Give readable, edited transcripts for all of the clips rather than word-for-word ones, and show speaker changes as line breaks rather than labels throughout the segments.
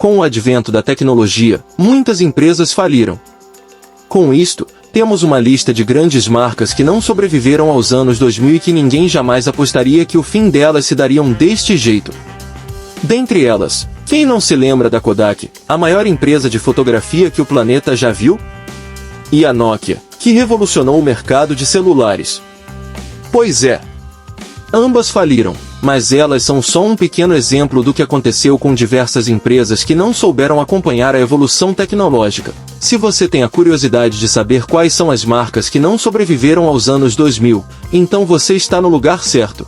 Com o advento da tecnologia, muitas empresas faliram. Com isto, temos uma lista de grandes marcas que não sobreviveram aos anos 2000 e que ninguém jamais apostaria que o fim delas se dariam deste jeito. Dentre elas, quem não se lembra da Kodak, a maior empresa de fotografia que o planeta já viu? E a Nokia, que revolucionou o mercado de celulares. Pois é. Ambas faliram, mas elas são só um pequeno exemplo do que aconteceu com diversas empresas que não souberam acompanhar a evolução tecnológica. Se você tem a curiosidade de saber quais são as marcas que não sobreviveram aos anos 2000, então você está no lugar certo.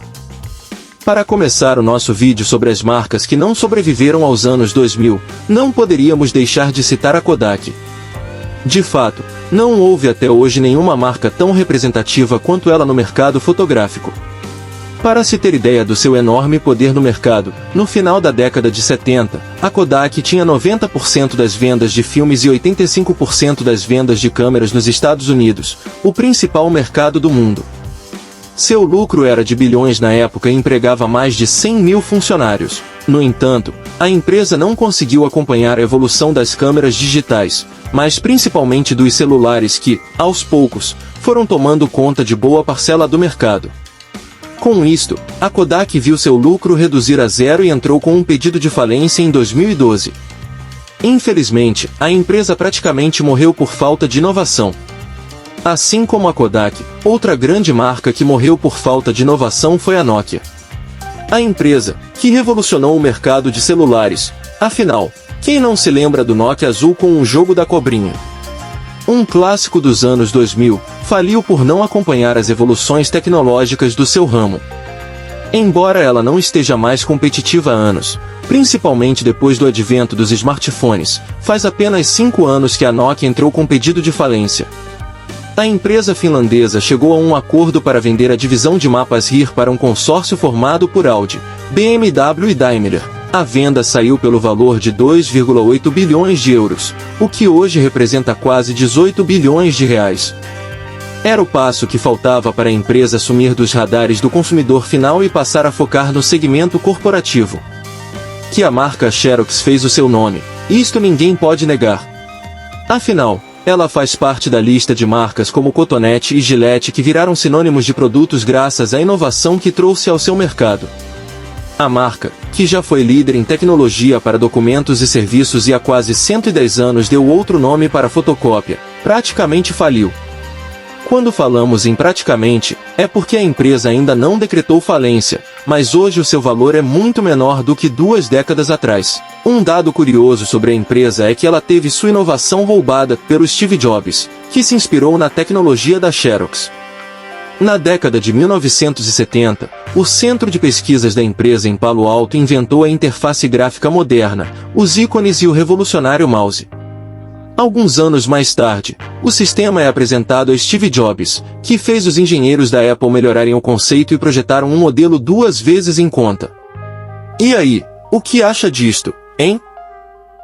Para começar o nosso vídeo sobre as marcas que não sobreviveram aos anos 2000, não poderíamos deixar de citar a Kodak. De fato, não houve até hoje nenhuma marca tão representativa quanto ela no mercado fotográfico. Para se ter ideia do seu enorme poder no mercado, no final da década de 70, a Kodak tinha 90% das vendas de filmes e 85% das vendas de câmeras nos Estados Unidos, o principal mercado do mundo. Seu lucro era de bilhões na época e empregava mais de 100 mil funcionários. No entanto, a empresa não conseguiu acompanhar a evolução das câmeras digitais, mas principalmente dos celulares que, aos poucos, foram tomando conta de boa parcela do mercado. Com isto, a Kodak viu seu lucro reduzir a zero e entrou com um pedido de falência em 2012. Infelizmente, a empresa praticamente morreu por falta de inovação. Assim como a Kodak, outra grande marca que morreu por falta de inovação foi a Nokia. A empresa, que revolucionou o mercado de celulares. Afinal, quem não se lembra do Nokia azul com um jogo da cobrinha? Um clássico dos anos 2000, faliu por não acompanhar as evoluções tecnológicas do seu ramo. Embora ela não esteja mais competitiva há anos, principalmente depois do advento dos smartphones, faz apenas 5 anos que a Nokia entrou com pedido de falência. A empresa finlandesa chegou a um acordo para vender a divisão de mapas RIR para um consórcio formado por Audi, BMW e Daimler. A venda saiu pelo valor de 2,8 bilhões de euros, o que hoje representa quase 18 bilhões de reais. Era o passo que faltava para a empresa sumir dos radares do consumidor final e passar a focar no segmento corporativo. Que a marca Xerox fez o seu nome, isto ninguém pode negar. Afinal, ela faz parte da lista de marcas como Cotonete e Gillette que viraram sinônimos de produtos graças à inovação que trouxe ao seu mercado. A marca, que já foi líder em tecnologia para documentos e serviços e há quase 110 anos deu outro nome para fotocópia, praticamente faliu. Quando falamos em praticamente, é porque a empresa ainda não decretou falência, mas hoje o seu valor é muito menor do que 2 décadas atrás. Um dado curioso sobre a empresa é que ela teve sua inovação roubada pelo Steve Jobs, que se inspirou na tecnologia da Xerox. Na década de 1970, o centro de pesquisas da empresa em Palo Alto inventou a interface gráfica moderna, os ícones e o revolucionário mouse. Alguns anos mais tarde, o sistema é apresentado a Steve Jobs, que fez os engenheiros da Apple melhorarem o conceito e projetaram um modelo 2 vezes em conta. E aí, o que acha disto, hein?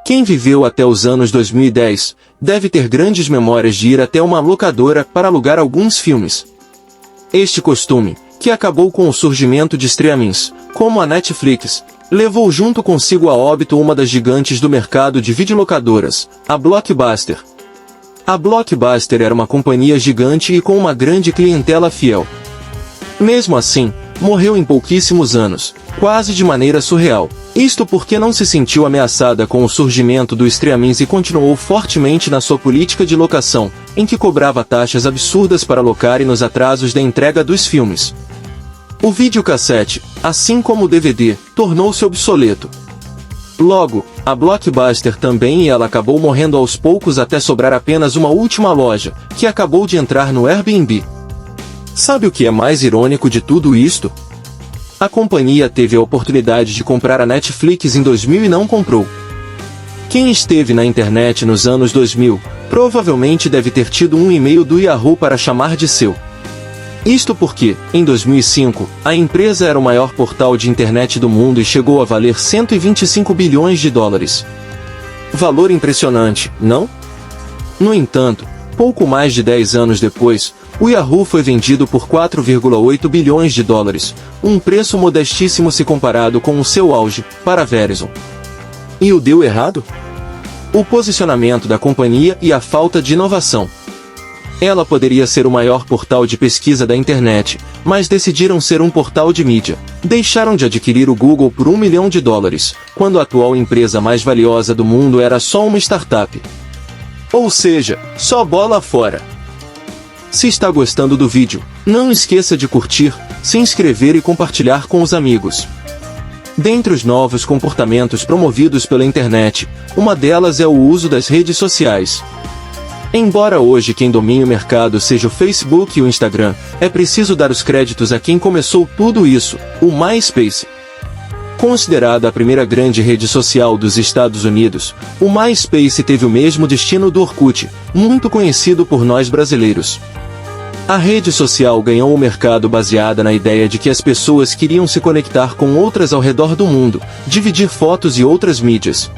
Quem viveu até os anos 2010, deve ter grandes memórias de ir até uma locadora para alugar alguns filmes. Este costume, que acabou com o surgimento de streamings, como a Netflix, levou junto consigo a óbito uma das gigantes do mercado de videolocadoras, a Blockbuster. A Blockbuster era uma companhia gigante e com uma grande clientela fiel. Mesmo assim, morreu em pouquíssimos anos, quase de maneira surreal. Isto porque não se sentiu ameaçada com o surgimento do streamings e continuou fortemente na sua política de locação, em que cobrava taxas absurdas para locar e nos atrasos da entrega dos filmes. O videocassete, assim como o DVD, tornou-se obsoleto. Logo, a Blockbuster também e ela acabou morrendo aos poucos até sobrar apenas uma última loja, que acabou de entrar no Airbnb. Sabe o que é mais irônico de tudo isto? A companhia teve a oportunidade de comprar a Netflix em 2000 e não comprou. Quem esteve na internet nos anos 2000, provavelmente deve ter tido um e-mail do Yahoo para chamar de seu. Isto porque, em 2005, a empresa era o maior portal de internet do mundo e chegou a valer 125 bilhões de dólares. Valor impressionante, não? No entanto, pouco mais de 10 anos depois, o Yahoo foi vendido por 4,8 bilhões de dólares, um preço modestíssimo se comparado com o seu auge, para a Verizon. E o deu errado? O posicionamento da companhia e a falta de inovação. Ela poderia ser o maior portal de pesquisa da internet, mas decidiram ser um portal de mídia. Deixaram de adquirir o Google por $1 milhão, quando a atual empresa mais valiosa do mundo era só uma startup. Ou seja, só bola fora. Se está gostando do vídeo, não esqueça de curtir, se inscrever e compartilhar com os amigos. Dentre os novos comportamentos promovidos pela internet, uma delas é o uso das redes sociais. Embora hoje quem domine o mercado seja o Facebook e o Instagram, é preciso dar os créditos a quem começou tudo isso, o MySpace. Considerada a primeira grande rede social dos Estados Unidos, o MySpace teve o mesmo destino do Orkut, muito conhecido por nós brasileiros. A rede social ganhou o mercado baseada na ideia de que as pessoas queriam se conectar com outras ao redor do mundo, dividir fotos e outras mídias.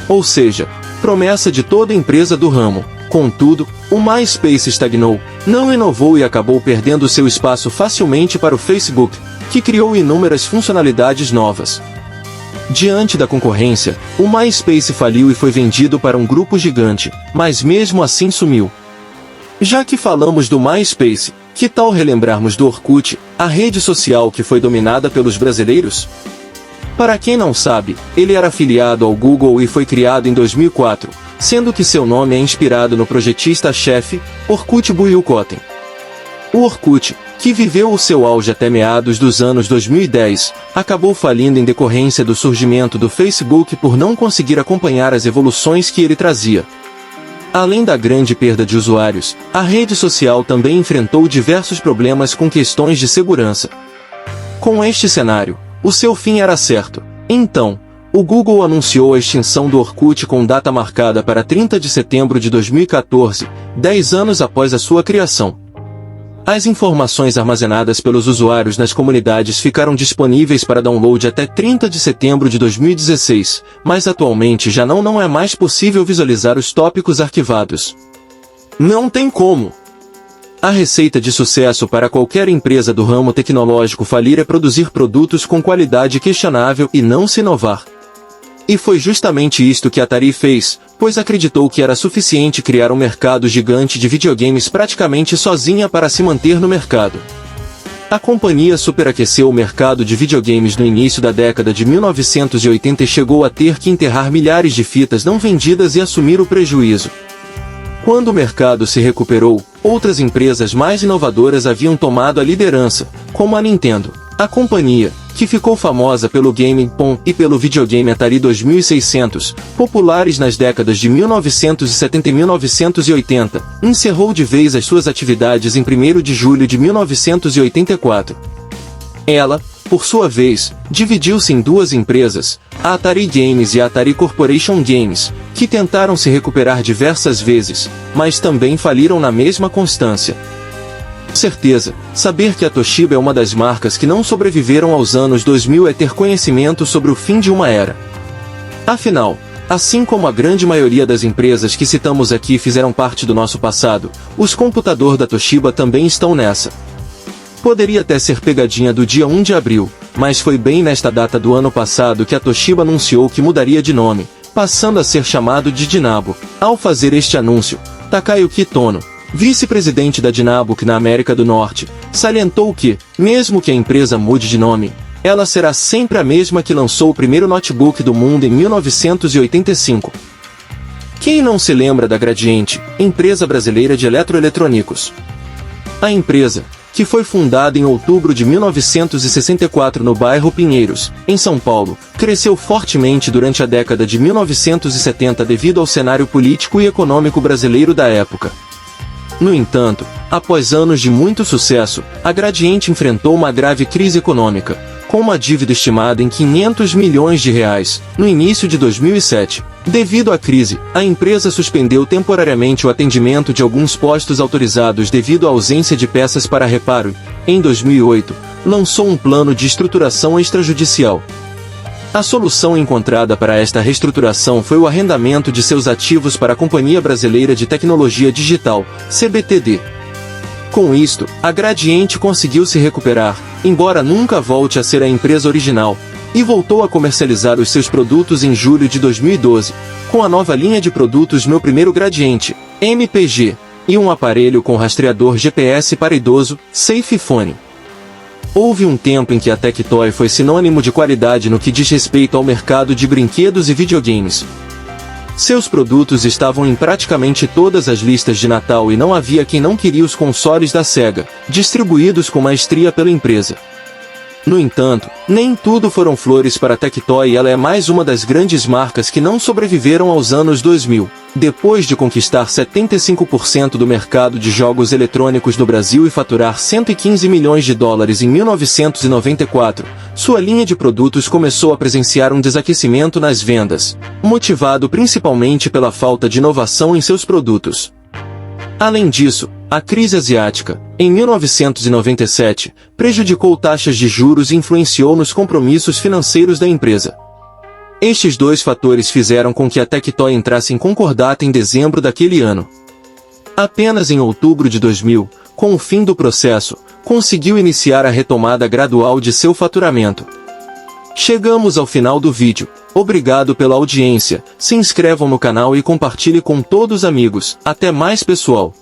Ou seja, promessa de toda empresa do ramo. Contudo, o MySpace estagnou, não inovou e acabou perdendo seu espaço facilmente para o Facebook, que criou inúmeras funcionalidades novas. Diante da concorrência, o MySpace faliu e foi vendido para um grupo gigante, mas mesmo assim sumiu. Já que falamos do MySpace, que tal relembrarmos do Orkut, a rede social que foi dominada pelos brasileiros? Para quem não sabe, ele era afiliado ao Google e foi criado em 2004, sendo que seu nome é inspirado no projetista-chefe, Orkut Builkotten. O Orkut, que viveu o seu auge até meados dos anos 2010, acabou falindo em decorrência do surgimento do Facebook por não conseguir acompanhar as evoluções que ele trazia. Além da grande perda de usuários, a rede social também enfrentou diversos problemas com questões de segurança. Com este cenário, o seu fim era certo. Então, o Google anunciou a extinção do Orkut com data marcada para 30 de setembro de 2014, 10 anos após a sua criação. As informações armazenadas pelos usuários nas comunidades ficaram disponíveis para download até 30 de setembro de 2016, mas atualmente já não é mais possível visualizar os tópicos arquivados. Não tem como! A receita de sucesso para qualquer empresa do ramo tecnológico falir é produzir produtos com qualidade questionável e não se inovar. E foi justamente isto que a Atari fez, pois acreditou que era suficiente criar um mercado gigante de videogames praticamente sozinha para se manter no mercado. A companhia superaqueceu o mercado de videogames no início da década de 1980 e chegou a ter que enterrar milhares de fitas não vendidas e assumir o prejuízo. Quando o mercado se recuperou, outras empresas mais inovadoras haviam tomado a liderança, como a Nintendo. A companhia, que ficou famosa pelo Game Pong e pelo videogame Atari 2600, populares nas décadas de 1970 e 1980, encerrou de vez as suas atividades em 1º de julho de 1984. Ela, por sua vez, dividiu-se em duas empresas, a Atari Games e a Atari Corporation Games, que tentaram se recuperar diversas vezes, mas também faliram na mesma constância. Com certeza, saber que a Toshiba é uma das marcas que não sobreviveram aos anos 2000 é ter conhecimento sobre o fim de uma era. Afinal, assim como a grande maioria das empresas que citamos aqui fizeram parte do nosso passado, os computadores da Toshiba também estão nessa. Poderia até ser pegadinha do dia 1 de abril, mas foi bem nesta data do ano passado que a Toshiba anunciou que mudaria de nome, passando a ser chamado de Dinabo. Ao fazer este anúncio, Takayuki Tono, vice-presidente da Dynabook na América do Norte, salientou que, mesmo que a empresa mude de nome, ela será sempre a mesma que lançou o primeiro notebook do mundo em 1985. Quem não se lembra da Gradiente, empresa brasileira de eletroeletrônicos? A empresa, que foi fundada em outubro de 1964 no bairro Pinheiros, em São Paulo, cresceu fortemente durante a década de 1970 devido ao cenário político e econômico brasileiro da época. No entanto, após anos de muito sucesso, a Gradiente enfrentou uma grave crise econômica, com uma dívida estimada em R$ 500 milhões no início de 2007. Devido à crise, a empresa suspendeu temporariamente o atendimento de alguns postos autorizados devido à ausência de peças para reparo e, em 2008, lançou um plano de estruturação extrajudicial. A solução encontrada para esta reestruturação foi o arrendamento de seus ativos para a Companhia Brasileira de Tecnologia Digital, CBTD. Com isto, a Gradiente conseguiu se recuperar, embora nunca volte a ser a empresa original, e voltou a comercializar os seus produtos em julho de 2012, com a nova linha de produtos Meu Primeiro Gradiente, MPG, e um aparelho com rastreador GPS para idoso, SafePhone. Houve um tempo em que a Tectoy foi sinônimo de qualidade no que diz respeito ao mercado de brinquedos e videogames. Seus produtos estavam em praticamente todas as listas de Natal e não havia quem não queria os consoles da Sega, distribuídos com maestria pela empresa. No entanto, nem tudo foram flores para a Tectoy e ela é mais uma das grandes marcas que não sobreviveram aos anos 2000. Depois de conquistar 75% do mercado de jogos eletrônicos no Brasil e faturar 115 milhões de dólares em 1994, sua linha de produtos começou a presenciar um desaquecimento nas vendas, motivado principalmente pela falta de inovação em seus produtos. Além disso, a crise asiática, em 1997, prejudicou taxas de juros e influenciou nos compromissos financeiros da empresa. Estes dois fatores fizeram com que a Tectoy entrasse em concordata em dezembro daquele ano. Apenas em outubro de 2000, com o fim do processo, conseguiu iniciar a retomada gradual de seu faturamento. Chegamos ao final do vídeo. Obrigado pela audiência, se inscrevam no canal e compartilhe com todos os amigos. Até mais, pessoal!